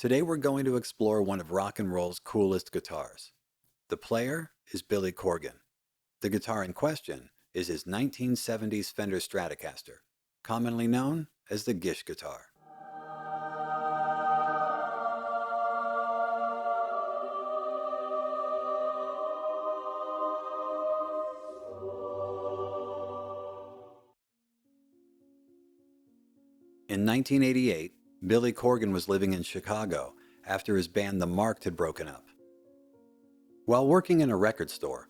Today we're going to explore one of rock and roll's coolest guitars. The player is Billy Corgan. The guitar in question is his 1970s Fender Stratocaster, commonly known as the Gish guitar. In 1988, Billy Corgan was living in Chicago after his band The Marked had broken up. While working in a record store,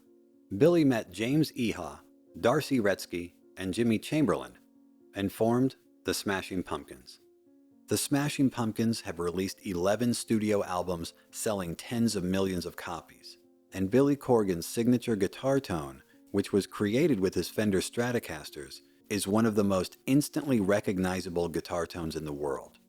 Billy met James Iha, Darcy Retzky, and Jimmy Chamberlin and formed the Smashing Pumpkins. The Smashing Pumpkins have released 11 studio albums selling tens of millions of copies, and Billy Corgan's signature guitar tone, which was created with his Fender Stratocasters, is one of the most instantly recognizable guitar tones in the world.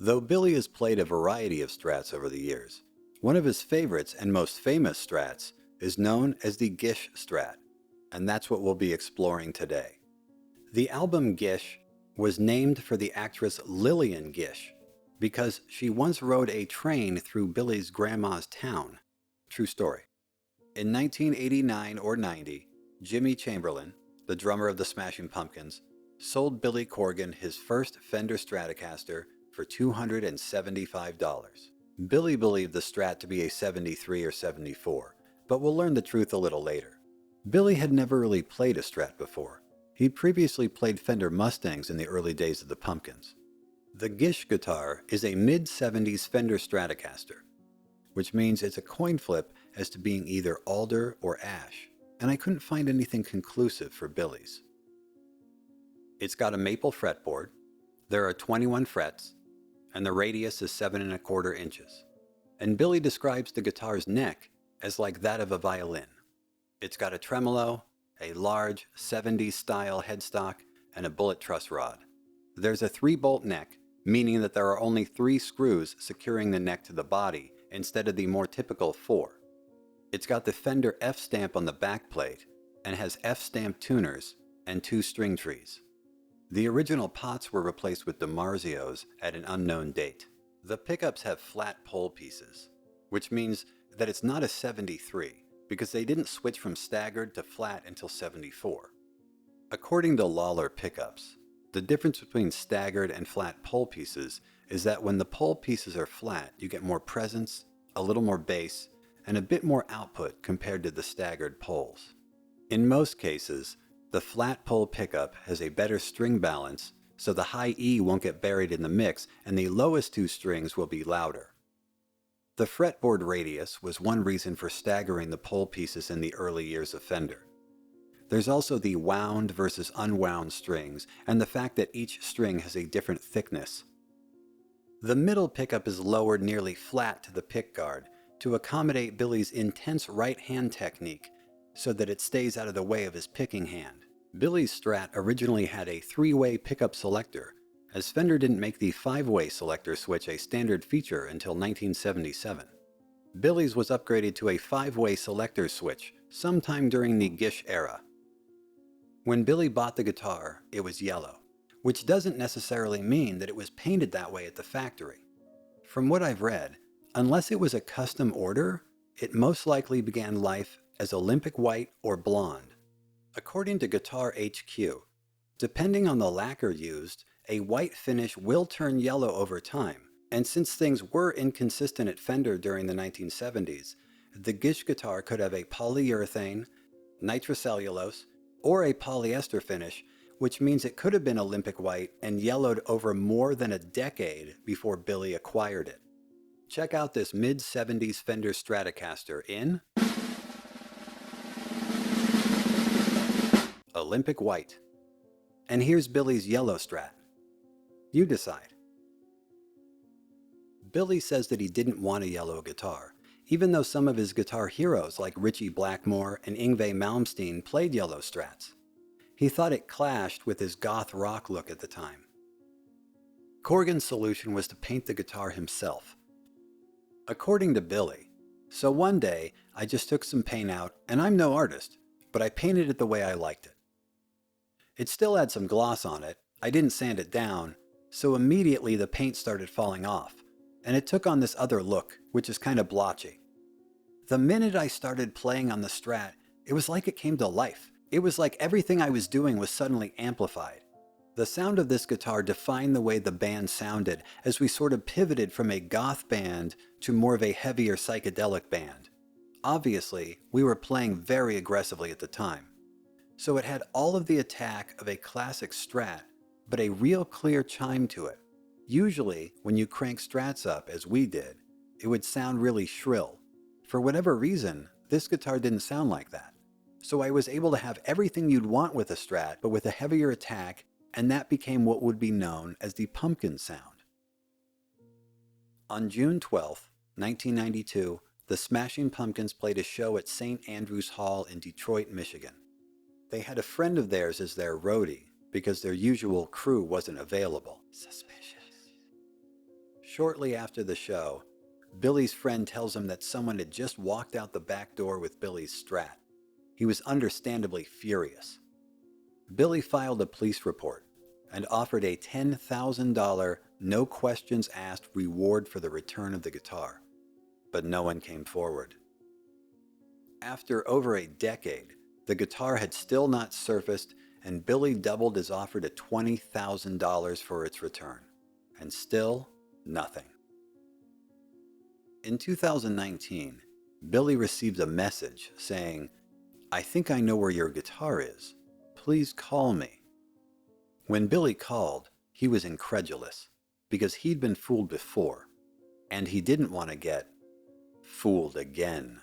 Though Billy has played a variety of Strats over the years, one of his favorites and most famous Strats is known as the Gish Strat, and that's what we'll be exploring today. The album Gish was named for the actress Lillian Gish because she once rode a train through Billy's grandma's town. True story. In 1989 or 90, Jimmy Chamberlin, the drummer of the Smashing Pumpkins, sold Billy Corgan his first Fender Stratocaster for $275. Billy believed the Strat to be a 73 or 74, but we'll learn the truth a little later. Billy had never really played a Strat before. He'd previously played Fender Mustangs in the early days of the Pumpkins. The Gish guitar is a mid-70s Fender Stratocaster, which means it's a coin flip as to being either alder or ash, and I couldn't find anything conclusive for Billy's. It's got a maple fretboard, there are 21 frets, and the radius is 7¼ inches. And Billy describes the guitar's neck as like that of a violin. It's got a tremolo, a large 70s style headstock, and a bullet truss rod. There's a 3-bolt neck, meaning that there are only 3 screws securing the neck to the body instead of the more typical 4. It's got the Fender F stamp on the backplate and has F stamp tuners and 2 string trees. The original pots were replaced with DiMarzios at an unknown date. The pickups have flat pole pieces, which means that it's not a 73 because they didn't switch from staggered to flat until 74. According to Lawler Pickups, the difference between staggered and flat pole pieces is that when the pole pieces are flat, you get more presence, a little more bass, and a bit more output compared to the staggered poles. In most cases, the flat pole pickup has a better string balance, so the high E won't get buried in the mix and the lowest 2 strings will be louder. The fretboard radius was one reason for staggering the pole pieces in the early years of Fender. There's also the wound versus unwound strings and the fact that each string has a different thickness. The middle pickup is lowered nearly flat to the pickguard to accommodate Billy's intense right hand technique so that it stays out of the way of his picking hand. Billy's Strat originally had a 3-way pickup selector, as Fender didn't make the 5-way selector switch a standard feature until 1977. Billy's was upgraded to a 5-way selector switch sometime during the Gish era. When Billy bought the guitar, it was yellow, which doesn't necessarily mean that it was painted that way at the factory. From what I've read, unless it was a custom order, it most likely began life as Olympic white or blonde. According to Guitar HQ, depending on the lacquer used, a white finish will turn yellow over time, and since things were inconsistent at Fender during the 1970s, the Gish guitar could have a polyurethane, nitrocellulose, or a polyester finish, which means it could have been Olympic white and yellowed over more than a decade before Billy acquired it. Check out this mid-70s Fender Stratocaster in Olympic white. And here's Billy's yellow Strat. You decide. Billy says that he didn't want a yellow guitar, even though some of his guitar heroes like Ritchie Blackmore and Yngwie Malmsteen played yellow Strats. He thought it clashed with his goth rock look at the time. Corgan's solution was to paint the guitar himself. According to Billy, so one day I just took some paint out, and I'm no artist, but I painted it the way I liked it. It still had some gloss on it, I didn't sand it down, so immediately the paint started falling off. and it took on this other look, which is kind of blotchy. The minute I started playing on the Strat, it was like it came to life. It was like everything I was doing was suddenly amplified. The sound of this guitar defined the way the band sounded as we sort of pivoted from a goth band to more of a heavier psychedelic band. Obviously, we were playing very aggressively at the time. So it had all of the attack of a classic Strat, but a real clear chime to it. Usually, when you crank Strats up, as we did, it would sound really shrill. For whatever reason, this guitar didn't sound like that. So I was able to have everything you'd want with a Strat, but with a heavier attack, and that became what would be known as the Pumpkin sound. On June 12, 1992, the Smashing Pumpkins played a show at St. Andrews Hall in Detroit, Michigan. They had a friend of theirs as their roadie because their usual crew wasn't available. Suspicious. Shortly after the show, Billy's friend tells him that someone had just walked out the back door with Billy's Strat. He was understandably furious. Billy filed a police report and offered a $10,000 no questions asked reward for the return of the guitar, but no one came forward. After over a decade, the guitar had still not surfaced, and Billy doubled his offer to $20,000 for its return, and still nothing. In 2019, Billy received a message saying, "I think I know where your guitar is. Please call me." When Billy called, he was incredulous because he'd been fooled before, and he didn't want to get fooled again.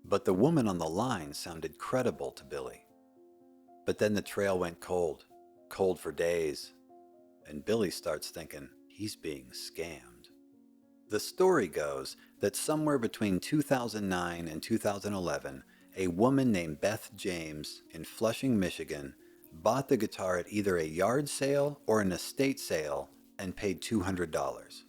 But the woman on the line sounded credible to Billy. But then the trail went cold for days, and Billy starts thinking he's being scammed. The story goes that somewhere between 2009 and 2011, a woman named Beth James in Flushing, Michigan, bought the guitar at either a yard sale or an estate sale and paid $200.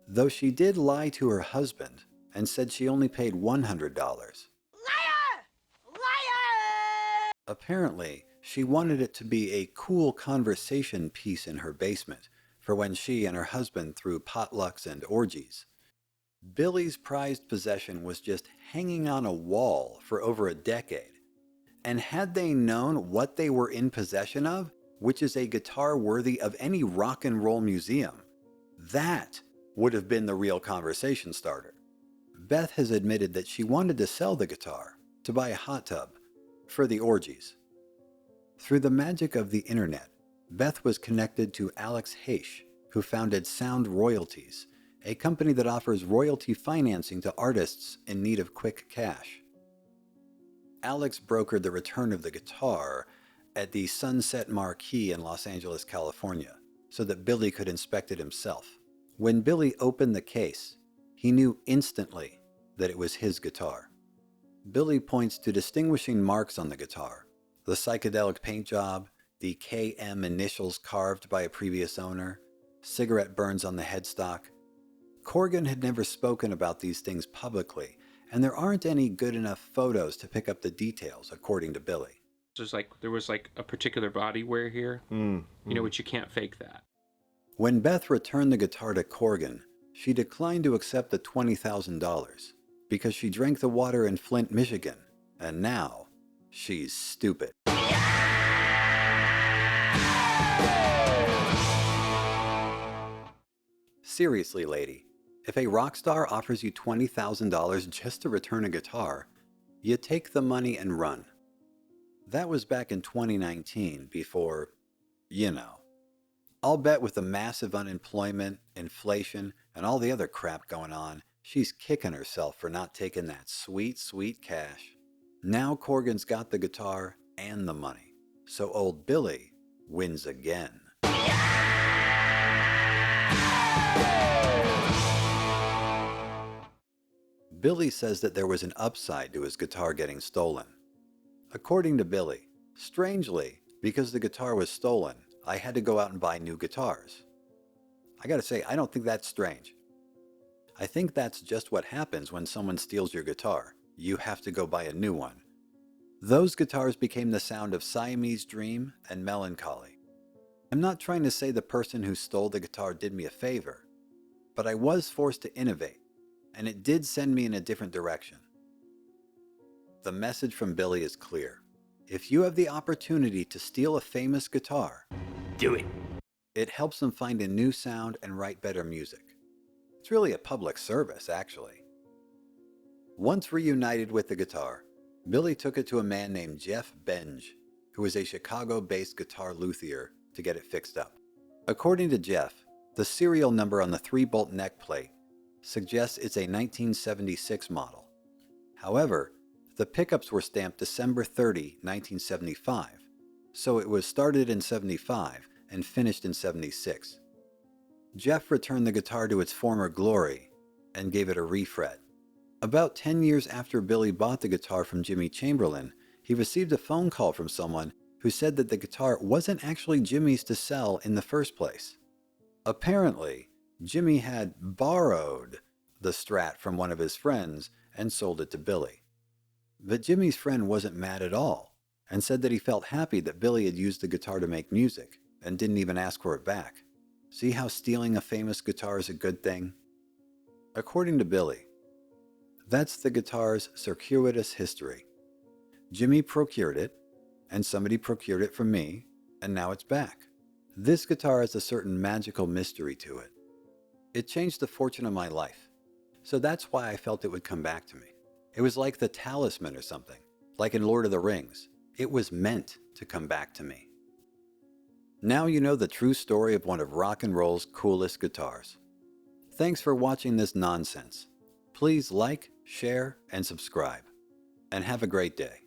Though she did lie to her husband and said she only paid $100. Liar! Liar! Apparently, she wanted it to be a cool conversation piece in her basement for when she and her husband threw potlucks and orgies. Billy's prized possession was just hanging on a wall for over a decade. And had they known what they were in possession of, which is a guitar worthy of any rock and roll museum, that would have been the real conversation starter. Beth has admitted that she wanted to sell the guitar to buy a hot tub for the orgies. Through the magic of the internet, Beth was connected to Alex Gish, who founded Sound Royalties, a company that offers royalty financing to artists in need of quick cash. Alex brokered the return of the guitar at the Sunset Marquee in Los Angeles, California, so that Billy could inspect it himself. When Billy opened the case, he knew instantly that it was his guitar. Billy points to distinguishing marks on the guitar: the psychedelic paint job, the KM initials carved by a previous owner, cigarette burns on the headstock. Corgan had never spoken about these things publicly, and there aren't any good enough photos to pick up the details, according to Billy. There was a particular body wear here, which you can't fake that. When Beth returned the guitar to Corgan, she declined to accept the $20,000 because she drank the water in Flint, Michigan, and now she's stupid. Seriously, lady, if a rock star offers you $20,000 just to return a guitar, you take the money and run. That was back in 2019 before, I'll bet with the massive unemployment, inflation, and all the other crap going on, she's kicking herself for not taking that sweet, sweet cash. Now Corgan's got the guitar and the money, so old Billy wins again. Billy says that there was an upside to his guitar getting stolen. According to Billy, strangely, because the guitar was stolen, I had to go out and buy new guitars. I gotta say, I don't think that's strange. I think that's just what happens when someone steals your guitar. You have to go buy a new one. Those guitars became the sound of Siamese Dream and Melancholy. I'm not trying to say the person who stole the guitar did me a favor, but I was forced to innovate, and it did send me in a different direction. The message from Billy is clear. If you have the opportunity to steal a famous guitar, do it. It helps them find a new sound and write better music. It's really a public service, actually. Once reunited with the guitar, Billy took it to a man named Jeff Benge, who was a Chicago-based guitar luthier, to get it fixed up. According to Jeff, the serial number on the 3-bolt neck plate suggests it's a 1976 model. However, the pickups were stamped December 30, 1975, so it was started in 75 and finished in 76. Jeff returned the guitar to its former glory and gave it a refret. About 10 years after Billy bought the guitar from Jimmy Chamberlin, he received a phone call from someone who said that the guitar wasn't actually Jimmy's to sell in the first place. Apparently, Jimmy had borrowed the Strat from one of his friends and sold it to Billy. But Jimmy's friend wasn't mad at all and said that he felt happy that Billy had used the guitar to make music and didn't even ask for it back. See how stealing a famous guitar is a good thing? According to Billy, that's the guitar's circuitous history. Jimmy procured it, and somebody procured it from me, and now it's back. This guitar has a certain magical mystery to it. It changed the fortune of my life, so that's why I felt it would come back to me. It was like the talisman or something, like in Lord of the Rings. It was meant to come back to me. Now you know the true story of one of rock and roll's coolest guitars. Thanks for watching this nonsense. Please like, share, and subscribe. And have a great day.